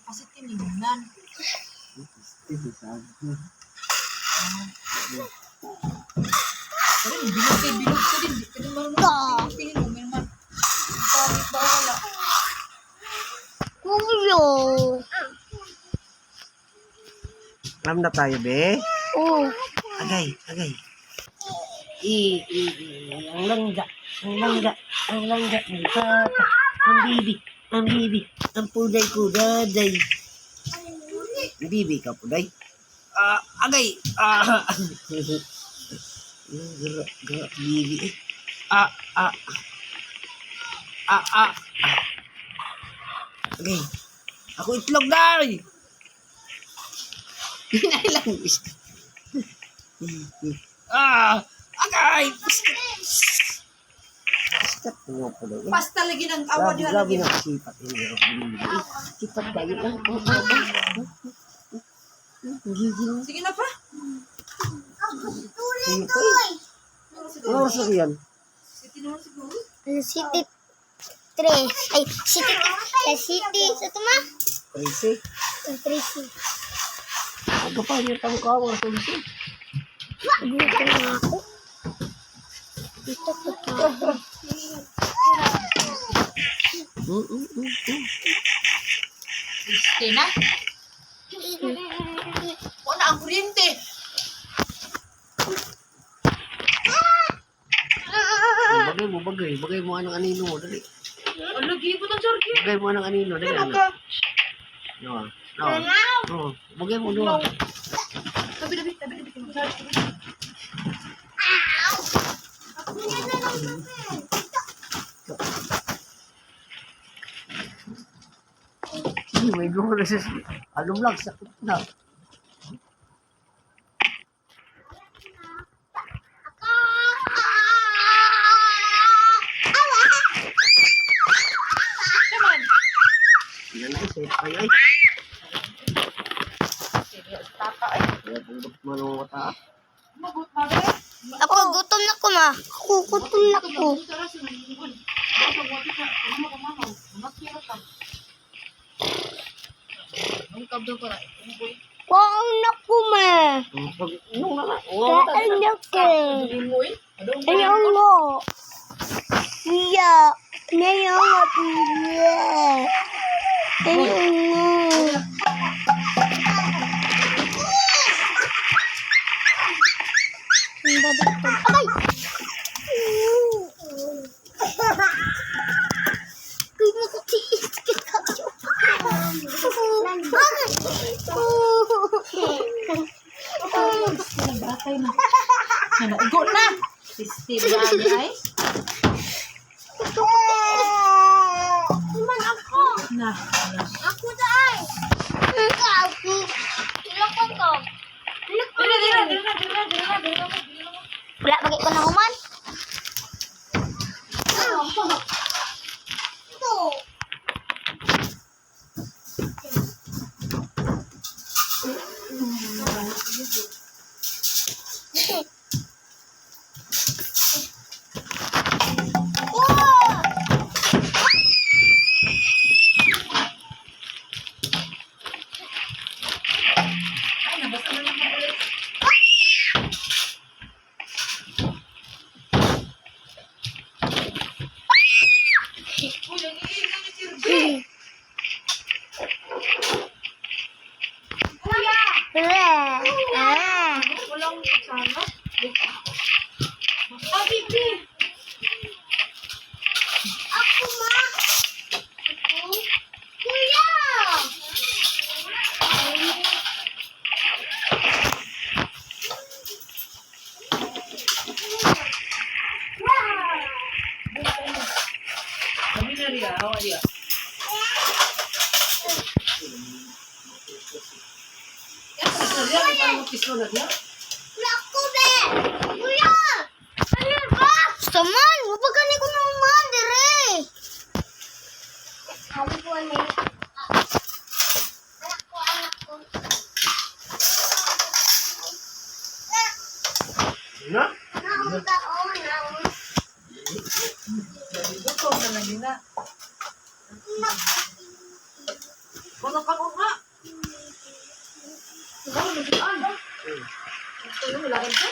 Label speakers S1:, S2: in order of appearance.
S1: Kasi tinignan. Pero bilog ka din. Di ka din marunong tingin mo. May naman. Bakit ba wala?
S2: Kuyo.
S3: Alam na tayo, be.
S2: Oh.
S3: Agay. Ang langga. Ang bibi. Ang puday ko, daday. Ang bibi ka, puday. Agay. Gerak, bibi. Agay. Ako itlog, day. Pinailang bis. Agay. Sikat mo po daw.
S1: Pasta lagi ng awa diha
S3: Grabe
S1: lagi.
S3: na sipat ini. Sipat kayo. Gigil.
S1: Sige na pa.
S3: Ano oras na yan?
S1: Sige na siguro.
S2: City 3. Ay, City. Sa tuma?
S3: 13.
S2: 13.
S3: Ano pa niya tang kawa sa lisi?
S2: Gusto na ako. Ito ko pa.
S1: Sige na. Wala ang kuryente.
S3: Bagay mo anong anino mo, dali.
S1: Ano gibot ang sarki?
S3: Bagay mo anong anino, dali.
S1: Ano ka?
S3: No. Bagay mo doon.
S1: Tabi.
S3: May gulo na siya. Alum lang, sakit na.
S1: Naman.
S3: Yan na, safe pa yun.
S1: Tata ay.
S3: Kaya pundot mo ng mata.
S1: Magut bagay.
S2: Ako, gutom na ko ma. Ako, gutom na ko. Kain na ko ma.
S3: Nung na.
S2: Kain na ko. Ayaw mo. Iya. Ayaw mo. Iya. Ayaw mo. Ang babagtag. Ay! Kaya nakatiis ka tayo.
S1: Batay na. Ugo na. Sistem na ay.
S2: Naman ako.
S1: Na.
S2: Ako daan. Ako. Ilang ko to.
S1: Dira.
S2: Wala bagay ko na human. Ito.
S1: Ay, nabasa na naman ulit. Uy, ang iingay ni Sirje. Kuya! Walang kasama. Bibi!
S2: Ako ma. Ako. Kuya.
S1: Kami na rin, awa rin. Yan, sa rin, may pang-utis mo na rin.
S2: Naku, be! Kuya! Ano ba? Saman! Mapagani ko naman, dire! Sabi ko, ano yun? Anak ko.
S3: Na?
S2: Naku, taon.
S1: Gusto na lang kanina. Kung ka nga. Ikaw, nagsikaan ba? Ito yung malakad ka?